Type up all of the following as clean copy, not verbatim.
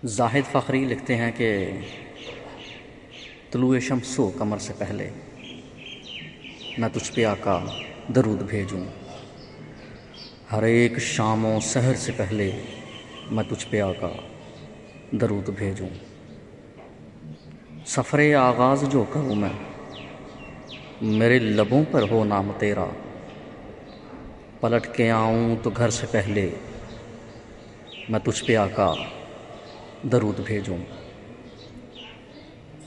زاہد فخری لکھتے ہیں کہ طلوع شمس و قمر سے پہلے میں تجھ پہ آقا درود بھیجوں، ہر ایک شام و سحر سے پہلے میں تجھ پہ آقا درود بھیجوں۔ سفر آغاز جو کروں میں میرے لبوں پر ہو نام تیرا، پلٹ کے آؤں تو گھر سے پہلے میں تجھ پہ آقا درود بھیجوں۔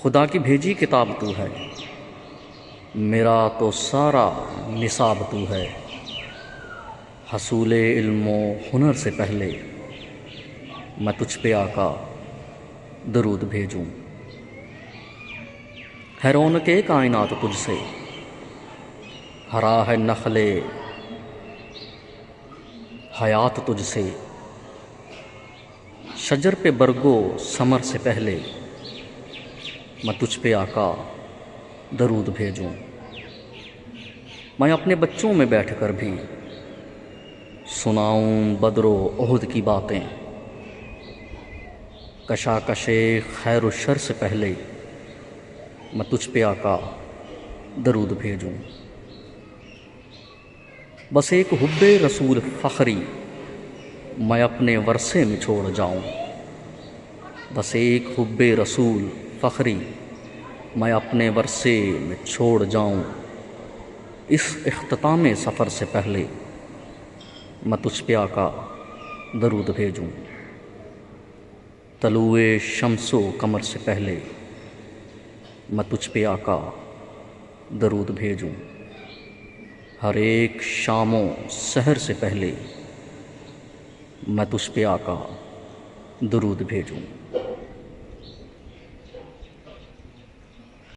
خدا کی بھیجی کتاب تو ہے، میرا تو سارا نصاب تو ہے، حصول علم و ہنر سے پہلے میں تجھ پہ آقا درود بھیجوں۔ ہے رونق کائنات تجھ سے، ہرا ہے نخل حیات تجھ سے، شجر پہ برگو ثمر سے پہلے میں تجھ پہ آقا درود بھیجوں۔ میں اپنے بچوں میں بیٹھ کر بھی سناؤں بدر و احد کی باتیں، کشاکش خیر و شر سے پہلے میں تجھ پہ آقا درود بھیجوں۔ بس ایک حب رسول فخری میں اپنے ورثے میں چھوڑ جاؤں، بس ایک حب رسول فخری میں اپنے ورثے میں چھوڑ جاؤں، اس اختتام سفر سے پہلے میں تجھ پہ آقا درود بھیجوں۔ طلوع شمس و قمر سے پہلے میں تجھ پہ آقا درود بھیجوں، ہر ایک شام و سحر سے پہلے میں تجھ پہ آقا درود بھیجوں۔